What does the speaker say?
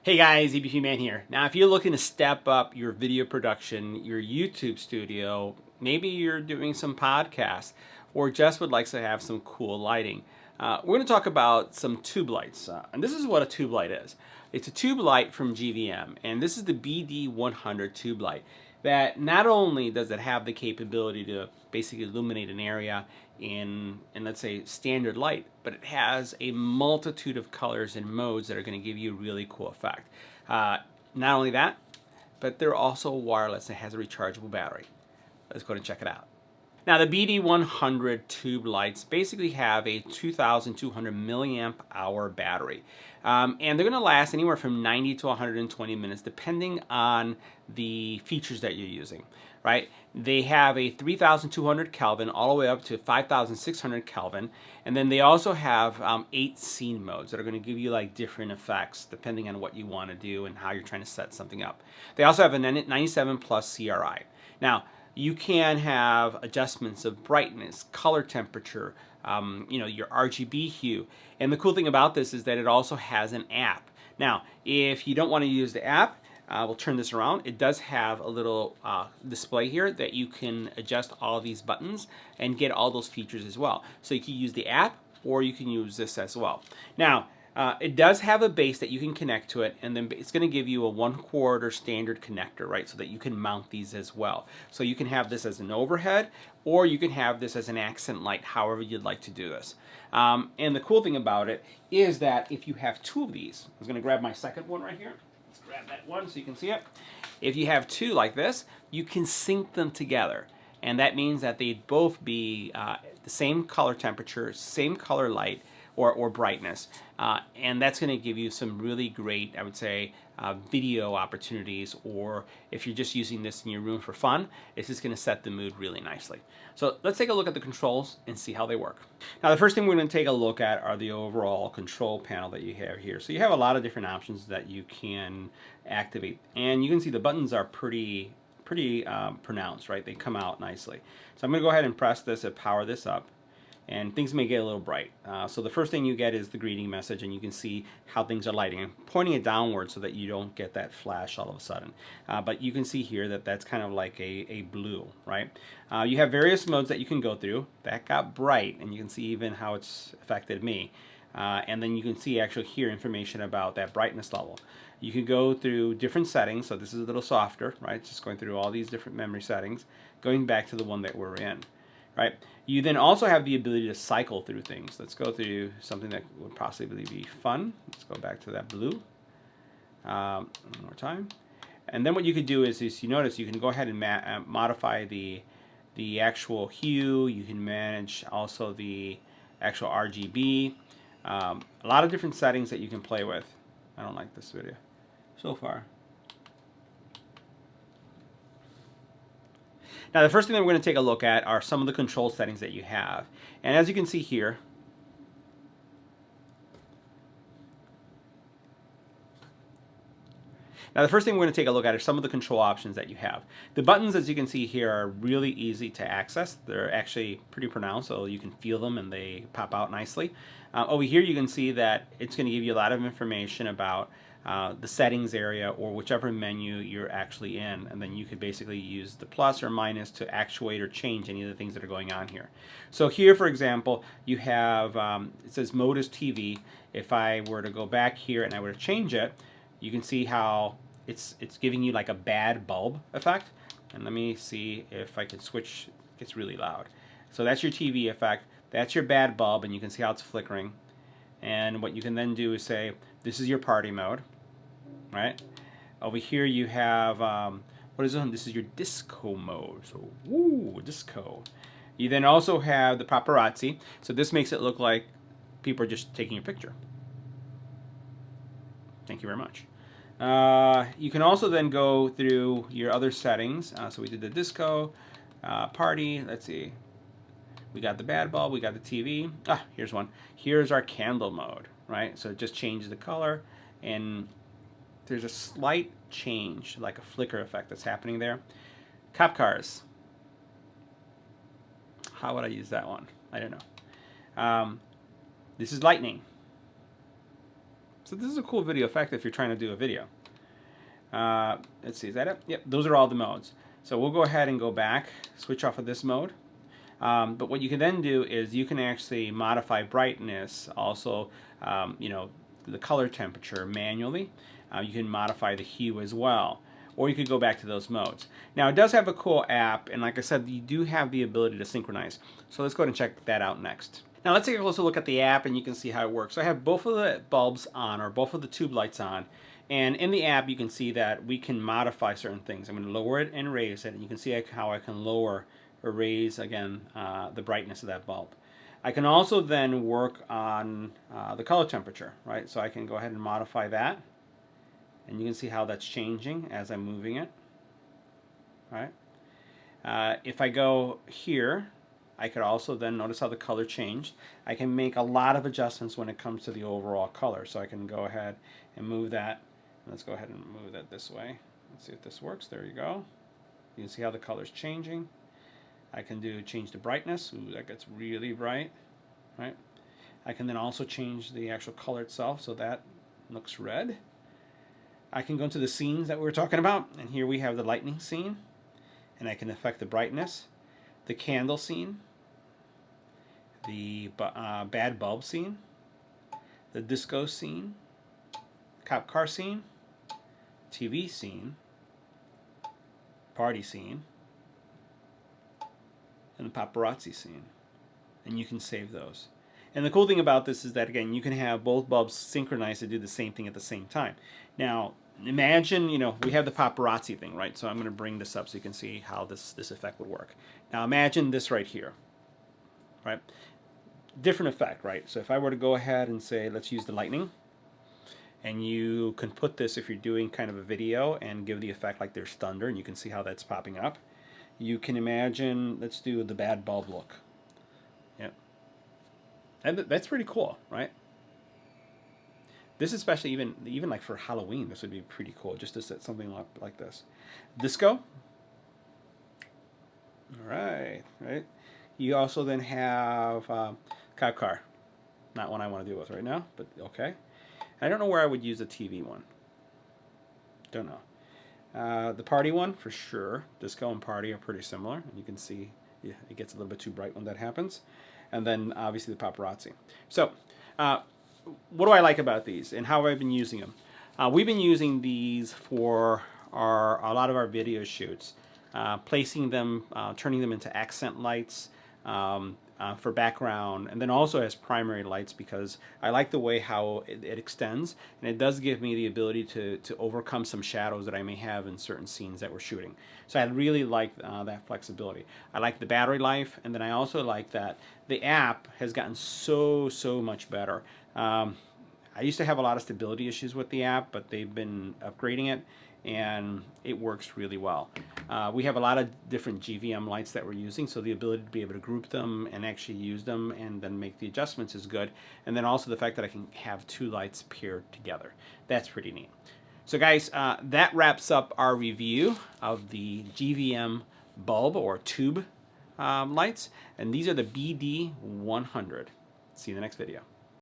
Hey guys, EBPMAN here. Now if you're looking to step up your video production, your YouTube studio, maybe you're doing some podcasts, or just would like to have some cool lighting, we're going to talk about some tube lights. And this is what a tube light is. It's a tube light from GVM, and this is the BD100 tube light. That not only does it have the capability to basically illuminate an area in let's say standard light, but it has a multitude of colors and modes that are going to give you a really cool effect. Not only that, but they're also wireless and has a rechargeable battery. Let's go and check it out. Now the BD100 tube lights basically have a 2,200 milliamp hour battery, and they're going to last anywhere from 90 to 120 minutes depending on the features that you're using. Right? They have a 3,200 Kelvin all the way up to 5,600 Kelvin, and then they also have 8 scene modes that are going to give you like different effects depending on what you want to do and how you're trying to set something up. They also have a 97 plus CRI. Now you can have adjustments of brightness, color temperature, your RGB hue. And the cool thing about this is that it also has an app. Now, if you don't want to use the app, we'll turn this around. It does have a little display here that you can adjust all these buttons and get all those features as well. So you can use the app or you can use this as well. Now, it does have a base that you can connect to it, and then it's going to give you a 1/4 standard connector, right, so that you can mount these as well. So you can have this as an overhead, or you can have this as an accent light, however you'd like to do this. And the cool thing about it is that if you have 2 of these, I'm going to grab my second one right here. Let's grab that one so you can see it. If you have 2 like this, you can sync them together. And that means that they'd both be the same color temperature, same color light, or brightness, and that's going to give you some really great, I would say, video opportunities, or if you're just using this in your room for fun, it's just going to set the mood really nicely. So let's take a look at the controls and see how they work. Now the first thing we're going to take a look at are the overall control panel that you have here. So you have a lot of different options that you can activate, and you can see the buttons are pretty pronounced, right? They come out nicely. So I'm going to go ahead and press this and power this up, and things may get a little bright. So the first thing you get is the greeting message, and you can see how things are lighting. I'm pointing it downward so that you don't get that flash all of a sudden. But you can see here that that's kind of like a blue, right? You have various modes that you can go through. That got bright, and you can see even how it's affected me. And then you can see actually here information about that brightness level. You can go through different settings, so this is a little softer, right? Just going through all these different memory settings, going back to the one that we're in. Right. You then also have the ability to cycle through things. Let's go through something that would possibly be fun. Let's go back to that blue. One more time. And then what you could do is you notice you can go ahead and modify the actual hue. You can manage also the actual RGB. A lot of different settings that you can play with. I don't like this video so far. Now the first thing that we're going to take a look at are some of the control settings that you have. And as you can see here, now the first thing we're going to take a look at are some of the control options that you have. The buttons, as you can see here, are really easy to access. They're actually pretty pronounced, so you can feel them and they pop out nicely. Over here you can see that it's going to give you a lot of information about the settings area or whichever menu you're actually in, and then you could basically use the plus or minus to actuate or change any of the things that are going on here. So here, for example, you have it says mode is TV. If I were to go back here and I were to change it, you can see how it's giving you like a bad bulb effect. And let me see if I can switch. It gets really loud. So that's your TV effect. That's your bad bulb, and you can see how it's flickering. And what you can then do is say, this is your party mode. Right? Over here you have, what is it? This is your disco mode. So, woo, disco. You then also have the paparazzi. So this makes it look like people are just taking a picture. Thank you very much. You can also then go through your other settings. So we did the disco, party. Let's see. We got the bad bulb. We got the TV. Here's one. Here's our candle mode. Right? So it just changes the color, and there's a slight change, like a flicker effect that's happening there. Cop cars. How would I use that one? I don't know. This is lightning. So this is a cool video effect if you're trying to do a video. Let's see, is that it? Yep, those are all the modes. So we'll go ahead and go back, switch off of this mode. But what you can then do is you can actually modify brightness, also, you know, the color temperature manually. You can modify the hue as well. Or you could go back to those modes. Now it does have a cool app, and like I said, you do have the ability to synchronize. So let's go ahead and check that out next. Now let's take a closer look at the app and you can see how it works. So I have both of the bulbs on, or both of the tube lights on. And in the app you can see that we can modify certain things. I'm going to lower it and raise it, and you can see how I can lower or raise, again, the brightness of that bulb. I can also then work on the color temperature, right? So I can go ahead and modify that. And you can see how that's changing as I'm moving it, right? If I go here, I could also then notice how the color changed. I can make a lot of adjustments when it comes to the overall color. So I can go ahead and move that. Let's go ahead and move that this way. Let's see if this works. There you go. You can see how the color's changing. I can change the brightness. Ooh, that gets really bright, right? I can then also change the actual color itself, so that looks red. I can go into the scenes that we were talking about, and here we have the lightning scene, and I can affect the brightness, the candle scene, the bad bulb scene, the disco scene, cop car scene, TV scene, party scene, and the paparazzi scene. And you can save those. And the cool thing about this is that, again, you can have both bulbs synchronized to do the same thing at the same time. Now, imagine, you know, we have the paparazzi thing, right? So I'm going to bring this up so you can see how this effect would work. Now imagine this right here, right? Different effect, right? So if I were to go ahead and say, let's use the lightning, and you can put this, if you're doing kind of a video, and give the effect like there's thunder, and you can see how that's popping up. You can imagine, let's do the bad bulb look. Yep. And that's pretty cool, right? This is especially even like for Halloween, this would be pretty cool, just to set something up like this. Disco. All right, right. You also then have cop car. Not one I want to deal with right now, but okay. I don't know where I would use the TV one. Don't know. The party one, for sure. Disco and party are pretty similar. And you can see it gets a little bit too bright when that happens. And then obviously the paparazzi. So what do I like about these, and how have I been using them? We've been using these for a lot of our video shoots, placing them, turning them into accent lights for background, and then also as primary lights, because I like the way how it extends, and it does give me the ability to overcome some shadows that I may have in certain scenes that we're shooting. So I really like that flexibility. I like the battery life, and then I also like that the app has gotten so much better. I used to have a lot of stability issues with the app, but they've been upgrading it, and it works really well. We have a lot of different GVM lights that we're using, so the ability to be able to group them and actually use them and then make the adjustments is good. And then also the fact that I can have two lights paired together. That's pretty neat. So guys, that wraps up our review of the GVM bulb or tube lights, and these are the BD100. See you in the next video.